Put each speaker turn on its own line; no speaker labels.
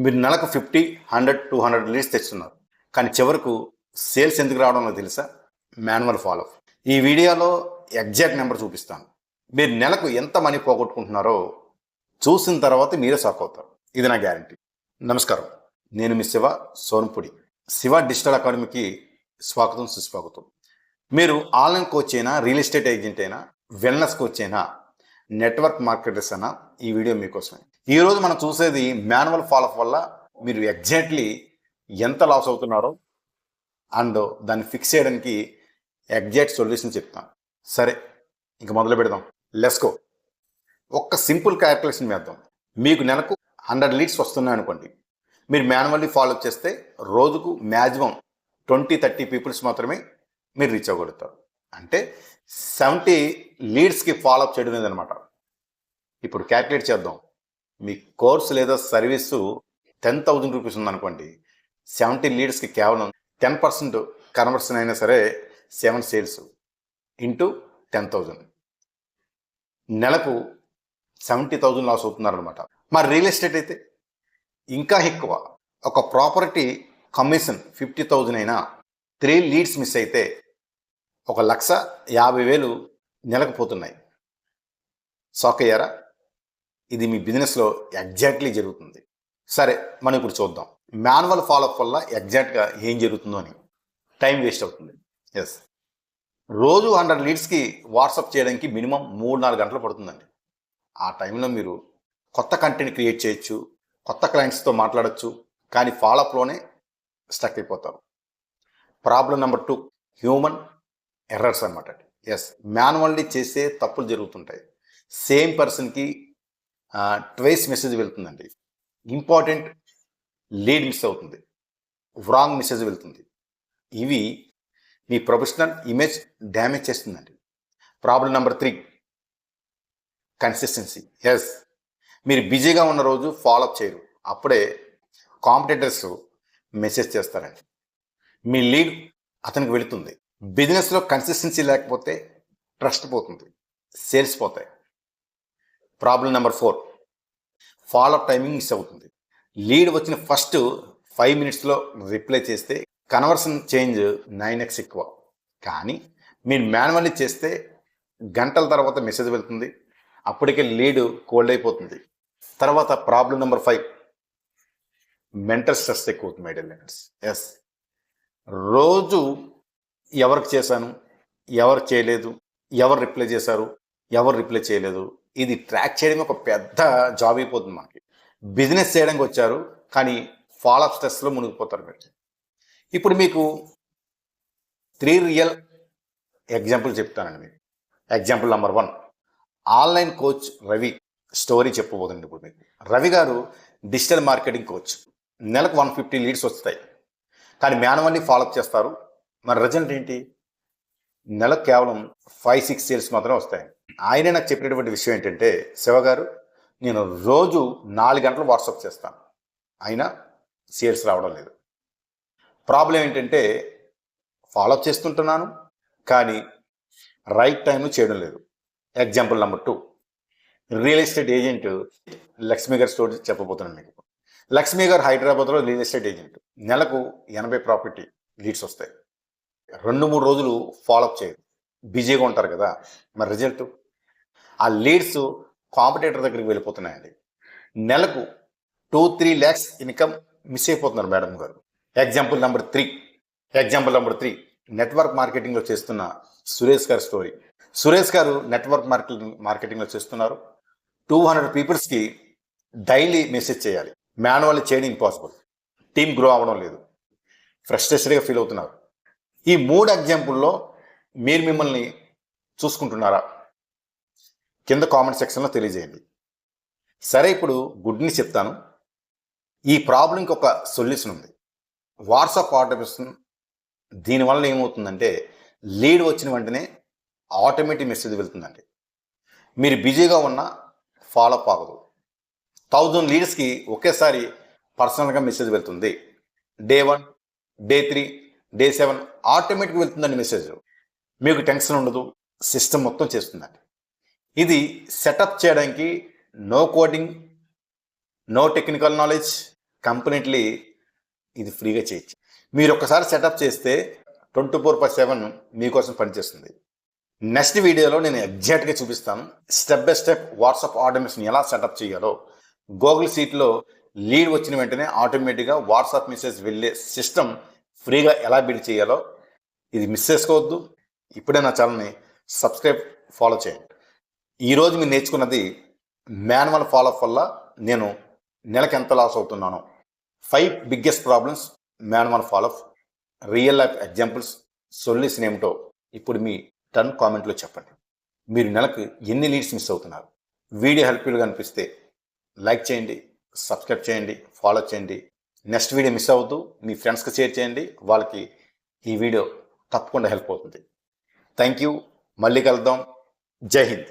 మీరు నెలకు 50, 100, 200 లీడ్స్ తెస్తున్నారు. కానీ చివరకు సేల్స్ ఎందుకు రావడం తెలుసా? Manual follow. ఈ వీడియోలో ఎగ్జాక్ట్ నెంబర్ చూపిస్తాను. మీరు నెలకు ఎంత మనీ పోగొట్టుకుంటున్నారో చూసిన తర్వాత మీరే షాక్ అవుతారు. ఇది నా గ్యారంటీ. నమస్కారం, నేను మీ శివ సోన్పుడి. శివ డిజిటల్ అకాడమీకి స్వాగతం, సుస్వాగతం. మీరు ఆన్లైన్ కోచ్ అయినా, రియల్ ఎస్టేట్ ఏజెంట్ అయినా, వెల్నెస్ కోచ్ అయినా, నెట్వర్క్ మార్కెటర్స్ అయినా, ఈ వీడియో మీకోసమే. ఈరోజు మనం చూసేది మాన్యువల్ ఫాలోఅప్ వల్ల మీరు ఎగ్జాక్ట్లీ ఎంత లాస్ అవుతున్నారో అండ్ దాన్ని ఫిక్స్ చేయడానికి ఎగ్జాక్ట్ సొల్యూషన్ చెప్తాను. సరే, ఇంక మొదలు పెడదాం. Let's go. ఒక్క సింపుల్ క్యాల్కులేషన్ వేద్దాం. మీకు నెలకు 100 లీడ్స్ వస్తున్నాయి అనుకోండి. మీరు మాన్యువల్లీ ఫాలో చేస్తే రోజుకు మ్యాక్సిమం 20-30 పీపుల్స్ మాత్రమే మీరు రీచ్ అవ్వగలుగుతారు. అంటే 70 లీడ్స్కి ఫాలోఅప్ చేయడం లేదనమాట. ఇప్పుడు క్యాల్కులేట్ చేద్దాం. మీ కోర్స్ లేదా సర్వీసు 10,000 రూపీస్ ఉందనుకోండి. 70 లీడ్స్కి కేవలం 10% కన్వర్షన్ అయినా సరే 7 సేల్స్ ఇంటూ 10,000 నెలకు 70,000 లాస్ అవుతున్నారనమాట. మరి రియల్ ఎస్టేట్ అయితే ఇంకా ఎక్కువ. ఒక ప్రాపర్టీ కమిషన్ 50,000 అయినా 3 లీడ్స్ మిస్ అయితే 1,50,000 నెలకు పోతున్నాయి. షాక్ అయ్యారా? ఇది మీ బిజినెస్లో ఎగ్జాక్ట్లీ జరుగుతుంది. సరే, మనం ఇప్పుడు చూద్దాం మాన్యువల్ ఫాలోఅప్ వల్ల ఎగ్జాక్ట్గా ఏం జరుగుతుందో అని. టైం వేస్ట్ అవుతుంది. ఎస్, రోజు 100 లీడ్స్కి వాట్సాప్ చేయడానికి మినిమం 3-4 గంటలు పడుతుందండి. ఆ టైంలో మీరు కొత్త కంటెంట్ క్రియేట్ చేయొచ్చు, కొత్త క్లయింట్స్తో మాట్లాడచ్చు, కానీ ఫాలోఅప్లోనే స్టక్ అయిపోతారు. ప్రాబ్లం నెంబర్ 2, హ్యూమన్ ఎర్రర్స్ అనమాట. ఎస్, మాన్యువల్లీ చేసే తప్పులు జరుగుతుంటాయి. సేమ్ పర్సన్కి ట్వైస్ మెసేజ్ వెళ్తుందండి. ఇంపార్టెంట్ లీడ్ మిస్ అవుతుంది, రాంగ్ మెసేజ్ వెళ్తుంది. ఇవి మీ ప్రొఫెషనల్ ఇమేజ్ డ్యామేజ్ చేస్తుందండి. Problem number 3, consistency. ఎస్, మీరు బిజీగా ఉన్న రోజు ఫాలోఅప్ చేయరు, అప్పుడే కాంపిటేటర్స్ మెసేజ్ చేస్తారండి. మీ లీడ్ అతనికి వెళుతుంది. బిజినెస్లో కన్సిస్టెన్సీ లేకపోతే ట్రస్ట్ పోతుంది, సేల్స్ పోతాయి. Problem number 4, follow up timing miss అవుతుంది. లీడ్ వచ్చిన ఫస్ట్ 5 మినిట్స్లో రిప్లై చేస్తే కన్వర్షన్ చేంజ్ 9x ఎక్కువ. కానీ మీరు మాన్యువల్లీ చేస్తే గంటల తర్వాత మెసేజ్ వెళ్తుంది, అప్పటికే లీడ్ కోల్డ్ అయిపోతుంది. తర్వాత ప్రాబ్లం నెంబర్ 5, మెంటల్ స్ట్రెస్ ఎక్కువ అవుతుంది మై డియర్ లెర్నర్స్. ఎస్, రోజు ఎవరికి చేశాను, ఎవరు చేయలేదు, ఎవరు రిప్లై చేశారు, ఎవరు రిప్లై చేయలేదు, ఇది ట్రాక్ చేయడం ఒక పెద్ద జాబ్ అయిపోతుంది మనకి. బిజినెస్ చేయడానికి వచ్చారు కానీ ఫాలోఅప్ స్ట్రెస్లో మునిగిపోతారు మీరు. ఇప్పుడు మీకు 3 రియల్ ఎగ్జాంపుల్ చెప్తానండి మీకు. Example number 1, online coach Ravi story చెప్పబోతుంది ఇప్పుడు మీకు. రవి గారు డిజిటల్ మార్కెటింగ్ కోచ్. నెలకు 150 లీడ్స్ వస్తాయి, కానీ మాన్యువల్లీ ఫాలోఅప్ చేస్తారు. మరి రిజల్ట్ ఏంటి? నెలకు కేవలం 5-6 సేల్స్ మాత్రమే వస్తాయి. ఆయనే నాకు చెప్పినటువంటి విషయం ఏంటంటే, శివ గారు, నేను రోజు 4 గంటలు వాట్సాప్ చేస్తాను, అయినా సేల్స్ రావడం లేదు. ప్రాబ్లం ఏంటంటే ఫాలోఅప్ చేస్తుంటున్నాను కానీ రైట్ టైంలో చేయడం లేదు. Example number 2, real estate agent Lakshmi గారి స్టోరీ చెప్పబోతున్నాను మీకు. లక్ష్మి గారు హైదరాబాద్లో రియల్ ఎస్టేట్ ఏజెంట్. నెలకు 80 ప్రాపర్టీ లీడ్స్ వస్తాయి. 2-3 రోజులు ఫాలోఅప్ చేయరు, బిజీగా ఉంటారు కదా. మరి రిజల్ట్, ఆ లీడ్స్ కాంపిటేటర్ దగ్గరికి వెళ్ళిపోతున్నాయండి. నెలకు 2-3 lakhs ఇన్కమ్ మిస్ అయిపోతున్నారు మేడం గారు. ఎగ్జాంపుల్ నెంబర్ 3, నెట్వర్క్ మార్కెటింగ్లో చేస్తున్న సురేష్ గారి స్టోరీ. సురేష్ గారు నెట్వర్క్ మార్కెటింగ్లో చేస్తున్నారు. 200 పీపుల్స్కి డైలీ మెసేజ్ చేయాలి. మాన్యువల్లీ చేయడం ఇంపాసిబుల్. టీమ్ గ్రో అవ్వడం లేదు, ఫ్రస్ట్రేషన్గా ఫీల్ అవుతున్నారు. ఈ 3 ఎగ్జాంపుల్లో మీరు మిమ్మల్ని చూసుకుంటున్నారా? కింద కామెంట్ సెక్షన్లో తెలియజేయండి. సరే, ఇప్పుడు గుడ్ న్యూస్ చెప్తాను. ఈ ప్రాబ్లంకి ఒక సొల్యూషన్ ఉంది, వాట్సాప్ ఆటోమేషన్. దీనివల్ల ఏమవుతుందంటే లీడ్ వచ్చిన వెంటనే ఆటోమేటిక్ మెసేజ్ వెళ్తుందండి. మీరు బిజీగా ఉన్నా ఫాలోఅప్ ఆగదు. 1000 లీడ్స్కి ఒకేసారి పర్సనల్గా మెసేజ్ వెళ్తుంది. డే 1, డే 3, డే 7 ఆటోమేటిక్ వెళ్తుందండి మెసేజ్. మీకు టెన్షన్ ఉండదు, సిస్టమ్ మొత్తం చేస్తుందండి. ఇది సెటప్ చేయడానికి no coding, no technical knowledge, completely ఇది ఫ్రీగా చేయొచ్చు. మీరు ఒక్కసారి సెటప్ చేస్తే 24/7 మీకోసం పనిచేస్తుంది. నెక్స్ట్ వీడియోలో నేను ఎగ్జాక్ట్గా చూపిస్తాను. Step by step WhatsApp automation ఎలా సెటప్ చేయాలో, గూగుల్ షీట్లో లీడ్ వచ్చిన వెంటనే ఆటోమేటిక్గా వాట్సాప్ మెసేజ్ వెళ్ళే సిస్టమ్ ఫ్రీగా ఎలా బిల్డ్ చేయాలో ఇది మిస్ చేసుకోవద్దు. ఇప్పుడే నా ఛానల్ని సబ్స్క్రైబ్, ఫాలో చేయండి. ఈరోజు మీరు నేర్చుకున్నది మాన్యువల్ ఫాలోఅప్ వల్ల నేను నెలకు ఎంత లాస్ అవుతున్నాను, 5 biggest problems manual follow up, real life examples, solution ఏమిటో ఇప్పుడు మీ టర్న్ కామెంట్లో చెప్పండి. మీరు నెలకు ఎన్ని లీడ్స్ మిస్ అవుతున్నారు? వీడియో హెల్ప్ఫుల్గా అనిపిస్తే లైక్ చేయండి, సబ్స్క్రైబ్ చేయండి, ఫాలో చేయండి. నెక్స్ట్ వీడియో మిస్ అవ్వద్దు, మీ ఫ్రెండ్స్కి షేర్ చేయండి. వాళ్ళకి ఈ వీడియో తప్పకుండా హెల్ప్ అవుతుంది. Thank you. మళ్ళీ కలుద్దాం. జై హింద్.